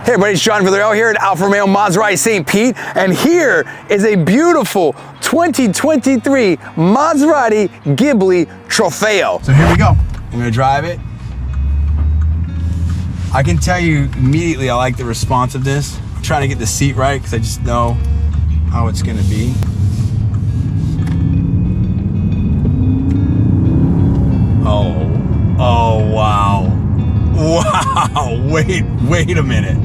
Hey everybody, it's John Villarreal here at Alfa Romeo Maserati St. Pete, and here is a beautiful 2023 Maserati Ghibli Trofeo. So here we go. I'm gonna drive it. I can tell you immediately I like the responsiveness. I'm trying to get the seat right because I just know how it's gonna be. Oh wow. Wow, wait a minute.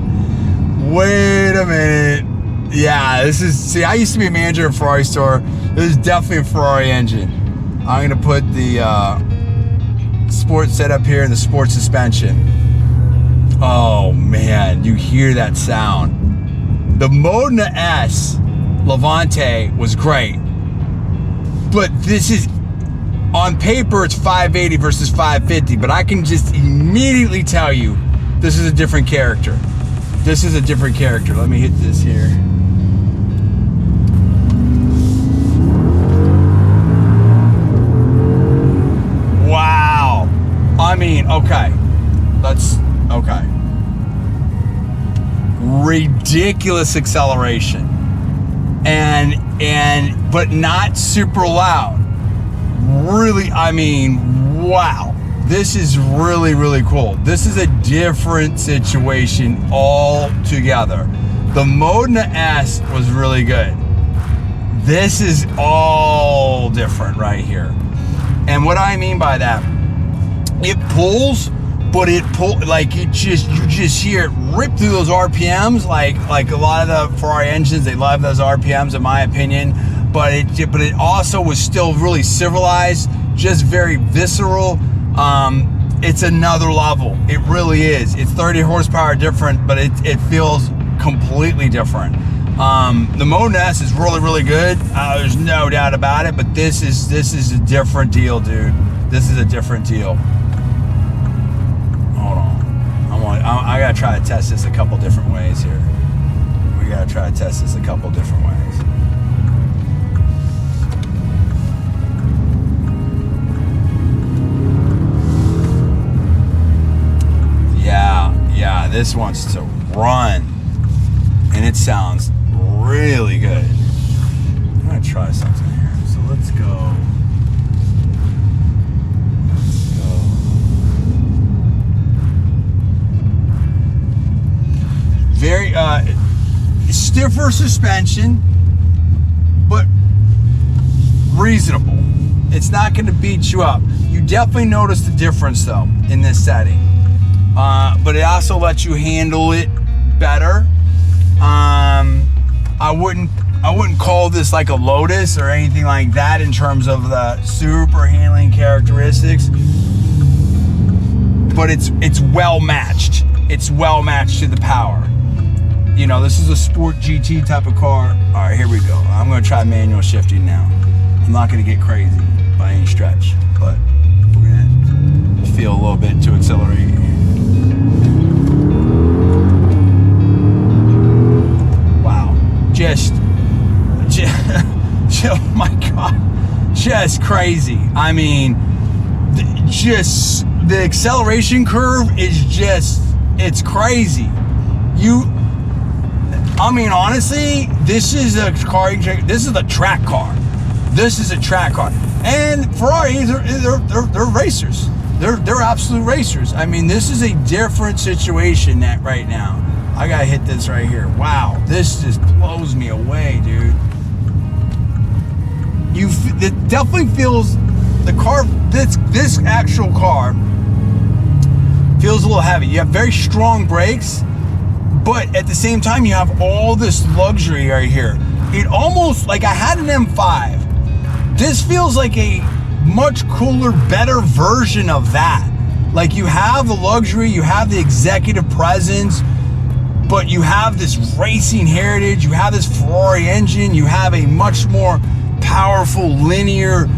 Yeah, this is, see, I used to be a manager at a Ferrari store. This is definitely a Ferrari engine. I'm gonna put the sports setup here and the sports suspension. Oh man, you hear that sound. The Modena S Levante was great, but this is, on paper it's 580 versus 550, but I can just immediately tell you this is a different character. This is a different character. Let me hit this here. Wow. I mean, okay. Okay. Ridiculous acceleration. But not super loud. Really, I mean, wow. This is really, really cool. This is a different situation altogether. The Modena S was really good. This is all different right here. And what I mean by that, it pulls, but like you just hear it rip through those RPMs, like a lot of the Ferrari engines, they love those RPMs in my opinion. But it also was still really civilized, just very visceral. It's another level. It really is. It's 30 horsepower different, but it feels completely different. The Modena S is really, really good. There's no doubt about it. But this is a different deal, dude. This is a different deal. Hold on. I gotta try to test this a couple different ways here. We gotta try to test this a couple different ways. Yeah, this wants to run, and it sounds really good. I'm gonna try something here. So let's go. Very stiffer suspension, but reasonable. It's not going to beat you up. You definitely notice the difference though in this setting. But it also lets you handle it better. I wouldn't call this like a Lotus or anything like that in terms of the super handling characteristics. But it's well matched. It's well matched to the power. You know, this is a sport GT type of car. All right, here we go. I'm gonna try manual shifting now. I'm not gonna get crazy by any stretch, but we're gonna feel a little bit to accelerate. Just oh my God, just crazy. I mean, just the acceleration curve is just, it's crazy. I mean, honestly, this is a car, this is a track car. This is a track car. And Ferrari, they're racers. They're absolute racers. I mean, this is a different situation right now. I gotta hit this right here. Wow, this just blows me away, dude. It definitely feels, the car, this actual car feels a little heavy. You have very strong brakes, but at the same time, you have all this luxury right here. It almost, like I had an M5. This feels like a much cooler, better version of that. Like you have the luxury, you have the executive presence, but you have this racing heritage, you have this Ferrari engine, you have a much more powerful linear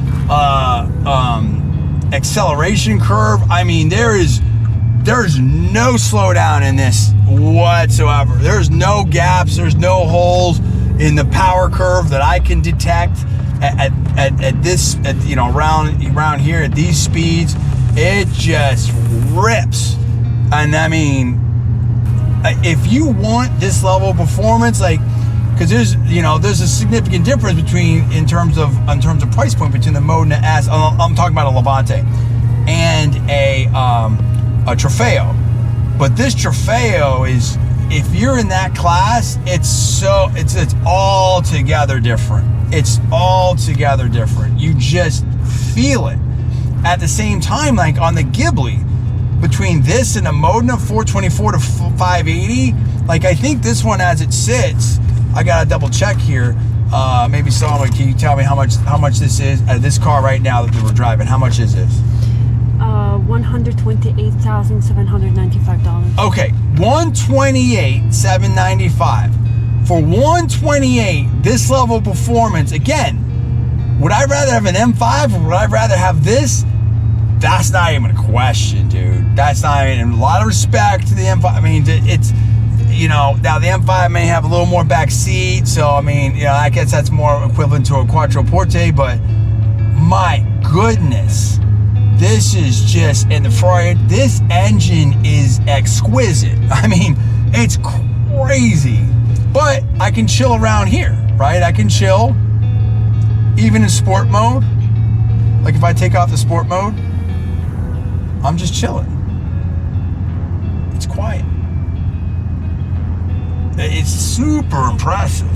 acceleration curve. I mean, there's no slowdown in this whatsoever. There's no gaps, there's no holes in the power curve that I can detect at this, you know, around here at these speeds. It just rips. And I mean, if you want this level of performance, like, because there's a significant difference in terms of price point between the Modena S. I'm talking about a Levante and a Trofeo. But this Trofeo is, if you're in that class, it's altogether different. It's altogether different. You just feel it. At the same time, like on the Ghibli, between this and a Modena 424 to 580, like I think this one as it sits, I gotta double check here. Maybe someone, can you tell me how much this is? This car right now that we're driving, how much is this? $128,795. Okay, $128,795. For $128, this level of performance, again, would I rather have an M5 or would I rather have this? That's not even a question, dude. That's not even, a lot of respect to the M5. I mean, it's, now the M5 may have a little more back seat, so I mean, I guess that's more equivalent to a Quattroporte, but my goodness, this is just, and the Ferrari, this engine is exquisite. I mean, it's crazy, but I can chill around here, right? I can chill, even in sport mode. Like if I take off the sport mode, I'm just chilling. It's quiet. It's super impressive.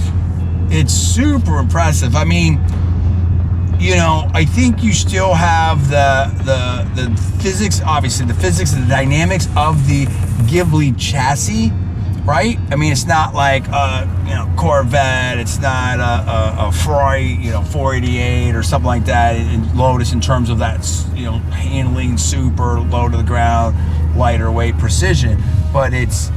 It's super impressive. I mean, I think you still have the physics, obviously the physics and the dynamics of the Ghibli chassis, right? I mean, it's not like a Corvette, it's not a Ferrari, 488 or something like that in Lotus in terms of that, handling, super low to the ground, lighter weight, precision. But it's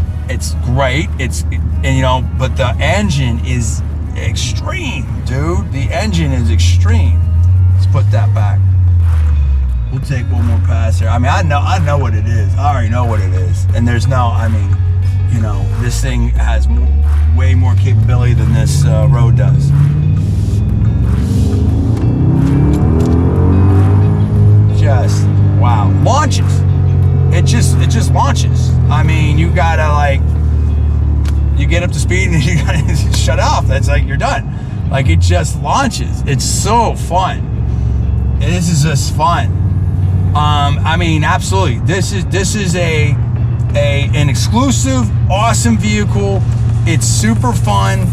great. But the engine is extreme, dude. The engine is extreme. Let's put that back. We'll take one more pass here. I mean, I know what it is. I already know what it is. And there's this thing has way more capability than this road does. Just, wow. Launches. It just launches. I mean, you gotta you get up to speed and you gotta shut off. That's like, you're done. Like, it just launches. It's so fun. This is just fun. I mean, absolutely. This is an exclusive, awesome vehicle. It's super fun.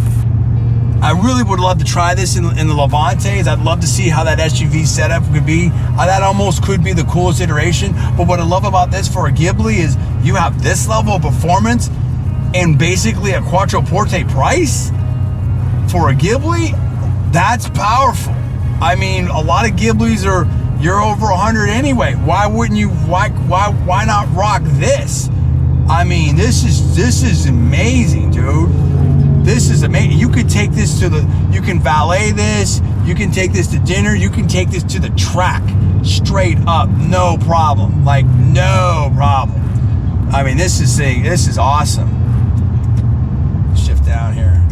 I really would love to try this in the Levantes. I'd love to see how that SUV setup could be. That almost could be the coolest iteration. But what I love about this for a Ghibli is you have this level of performance and basically a Quattroporte price for a Ghibli. That's powerful. I mean, a lot of Ghiblis you're over 100 anyway. Why wouldn't you? Why not rock this? I mean, this is amazing, dude. This is amazing. You could take this you can valet this, you can take this to dinner, you can take this to the track, straight up, no problem. Like, no problem. I mean, this is awesome. Shift down here.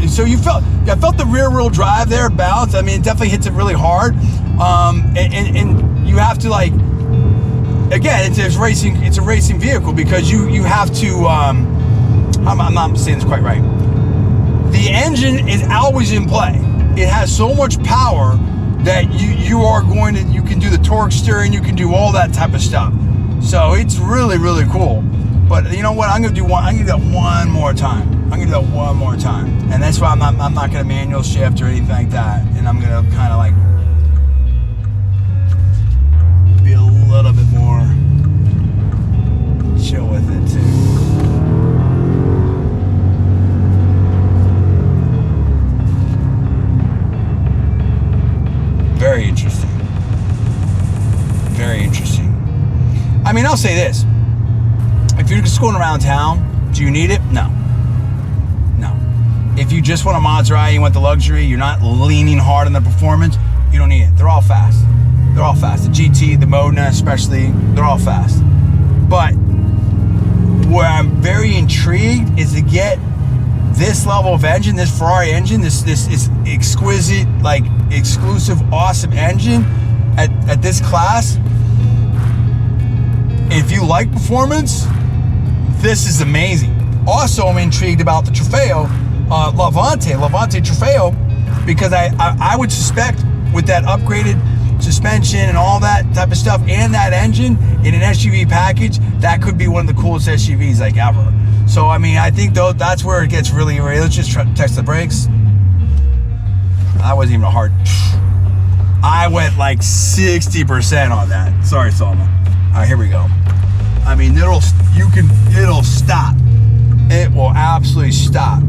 So I felt the rear wheel drive there bounce. I mean, it definitely hits it really hard. And you have to, like, again, it's a racing vehicle because you have to, I'm not saying this quite right. The engine is always in play. It has so much power that you can do the torque steering, you can do all that type of stuff. So it's really, really cool. But you know what? I'm gonna do that one more time. And that's why I'm not gonna manual shift or anything like that. And I'm gonna kind of like be a little bit more chill with it too. Very interesting. Very interesting. I mean, I'll say this. If you're just going around town, do you need it? No. If you just want a Maserati, you want the luxury, you're not leaning hard on the performance, you don't need it. They're all fast. The GT, the Modena especially, they're all fast. But where I'm very intrigued is to get this level of engine, this Ferrari engine, this is exquisite, like exclusive, awesome engine at this class. If you like performance, this is amazing. Also, I'm intrigued about the Trofeo, Levante Trofeo, because I would suspect with that upgraded suspension and all that type of stuff and that engine in an SUV package, that could be one of the coolest SUVs like ever. So I mean, I think though that's where it gets really, let's just test the brakes. That wasn't even a hard, I went like 60% on that. Sorry, Salma. All right, here we go. I mean, it'll stop. It will absolutely stop.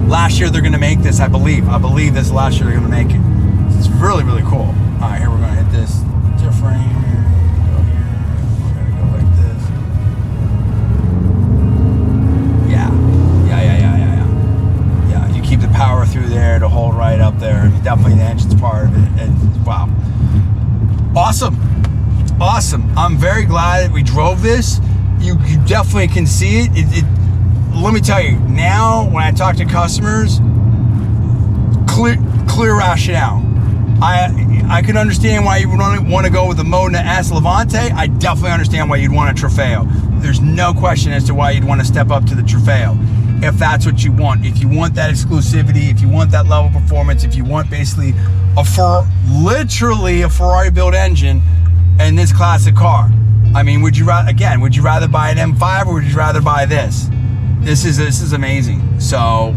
Last year they're gonna make this, I believe. I believe this last year they're gonna make it. It's really, really cool. All right, here we're gonna hit this different here. Go here. We're gonna go like this. Yeah, you keep the power through there to hold right up there. I mean, definitely the engine's part of it. And wow. Awesome. I'm very glad that we drove this. You definitely can see it. Let me tell you, now when I talk to customers, clear rationale. I can understand why you would want to go with the Modena S Levante. I definitely understand why you'd want a Trofeo. There's no question as to why you'd want to step up to the Trofeo, if that's what you want. If you want that exclusivity, if you want that level of performance, if you want basically literally a Ferrari built engine in this classic car. I mean, would you rather buy an M5 or would you rather buy this? This is amazing. So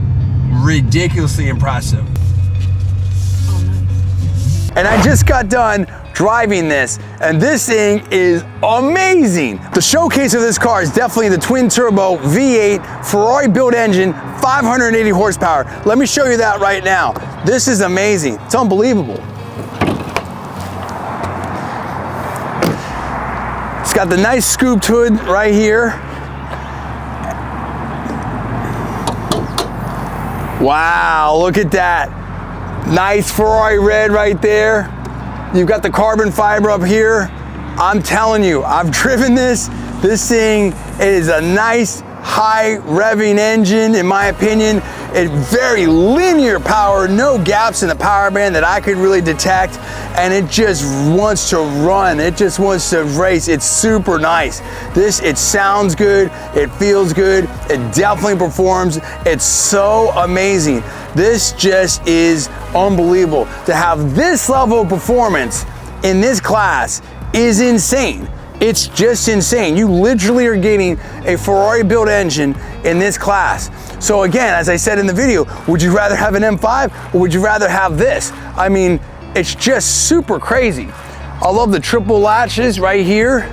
ridiculously impressive. And I just got done driving this, and this thing is amazing. The showcase of this car is definitely the twin turbo V8 Ferrari built engine, 580 horsepower. Let me show you that right now. This is amazing. It's unbelievable. It's got the nice scooped hood right here. Wow, look at that. Nice Ferrari red right there. You've got the carbon fiber up here. I'm telling you, I've driven this. This thing is a nice high revving engine, in my opinion. It's very linear power, no gaps in the power band that I could really detect, and it just wants to run. It just wants to race. It's super nice. It sounds good, it feels good, it definitely performs. It's so amazing. This just is unbelievable. To have this level of performance in this class is insane. It's just insane. You literally are getting a Ferrari built engine in this class. So again, as I said in the video, would you rather have an M5 or would you rather have this? I mean, it's just super crazy. I love the triple latches right here.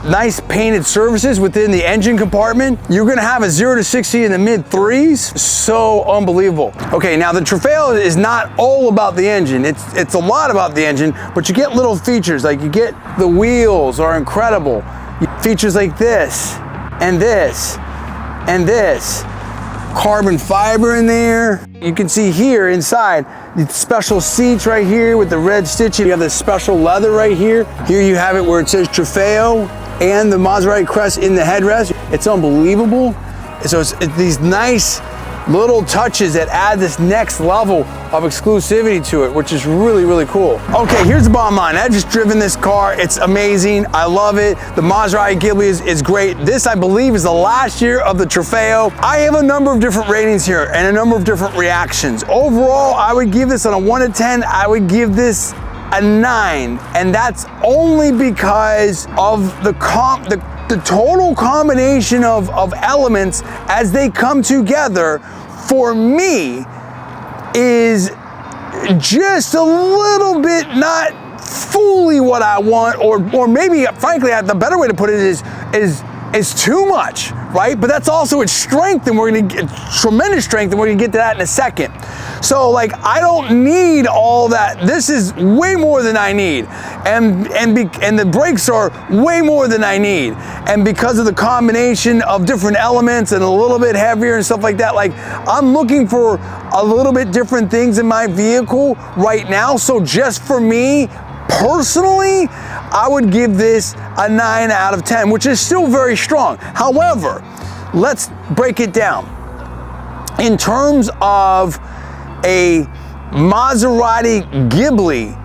Nice painted surfaces within the engine compartment. You're gonna have a 0 to 60 in the mid 3s. So unbelievable. Okay, now the Trofeo is not all about the engine. It's a lot about the engine, but you get little features, like you get the wheels are incredible. Features like this, and this, and this. Carbon fiber in there. You can see here inside, the special seats right here with the red stitching. You have the special leather right here. Here you have it where it says Trofeo and the Maserati crest in the headrest. It's unbelievable. So it's these nice little touches that add this next level of exclusivity to it, which is really, really cool. Okay, here's the bottom line. I've just driven this car. It's amazing. I love it. The Maserati Ghibli is great. This, I believe, is the last year of the Trofeo. I have a number of different ratings here and a number of different reactions. Overall, I would give this on a 1 to 10. I would give this a 9, and that's only because of the total combination of elements as they come together, for me, is just a little bit not fully what I want, or maybe, frankly, the better way to put it is too much, right? But that's also its strength, and we're gonna get tremendous strength, and we're gonna get to that in a second. So like, I don't need all that. This is way more than I need. And the brakes are way more than I need. And because of the combination of different elements and a little bit heavier and stuff like that, like, I'm looking for a little bit different things in my vehicle right now. So just for me, personally, I would give this a 9 out of 10, which is still very strong. However, let's break it down. In terms of a Maserati Ghibli,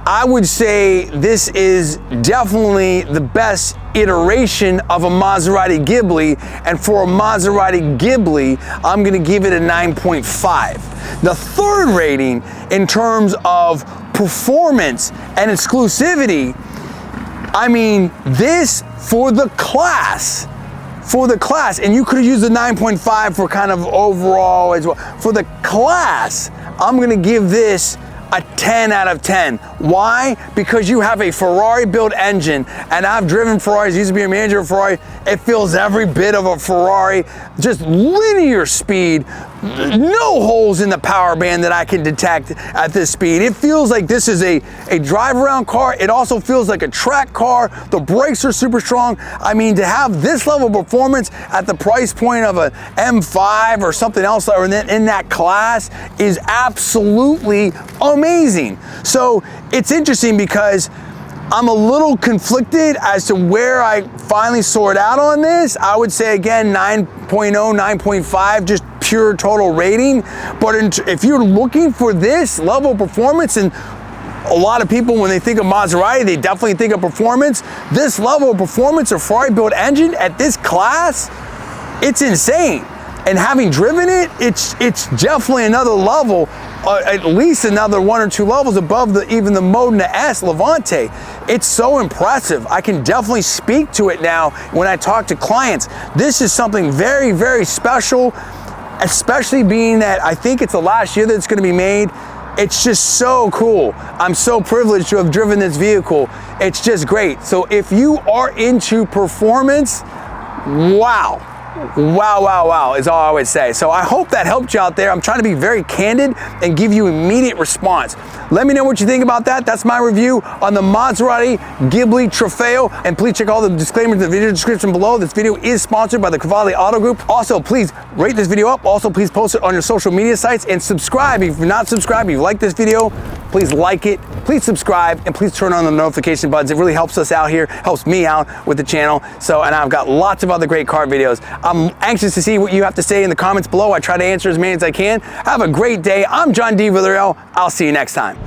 I would say this is definitely the best iteration of a Maserati Ghibli, and for a Maserati Ghibli, I'm gonna give it a 9.5. The third rating in terms of performance and exclusivity, I mean, this for the class, and you could have used the 9.5 for kind of overall as well. For the class, I'm gonna give this a 10 out of 10. Why? Because you have a Ferrari built engine, and I've driven Ferraris, used to be a manager of Ferrari. It feels every bit of a Ferrari, just linear speed, no holes in the power band that I can detect at this speed. It feels like this is a drive around car. It also feels like a track car. The brakes are super strong. I mean, to have this level of performance at the price point of a M5 or something else or in that class is absolutely amazing. So it's interesting because I'm a little conflicted as to where I finally sort out on this. I would say again 9.0, 9.5, just pure total rating. But if you're looking for this level of performance, and a lot of people when they think of Maserati, they definitely think of performance. This level of performance or Ferrari built engine at this class, it's insane. And having driven it, it's definitely another level, at least another 1 or 2 levels above even the Modena S Levante. It's so impressive. I can definitely speak to it now when I talk to clients. This is something very, very special, especially being that I think it's the last year that it's going to be made. It's just so cool. I'm so privileged to have driven this vehicle. It's just great. So if you are into performance, wow. Wow is all I would say. So I hope that helped you out there. I'm trying to be very candid and give you immediate response. Let me know what you think about that. That's my review on the Maserati Ghibli Trofeo. And please check all the disclaimers in the video description below. This video is sponsored by the Cavalli Auto Group. Also, please rate this video up. Also, please post it on your social media sites and subscribe. If you're not subscribed, if you like this video, please like it, please subscribe, and please turn on the notification buttons. It really helps us out here, helps me out with the channel. So, and I've got lots of other great car videos. I'm anxious to see what you have to say in the comments below. I try to answer as many as I can. Have a great day. I'm John D. Villarreal. I'll see you next time.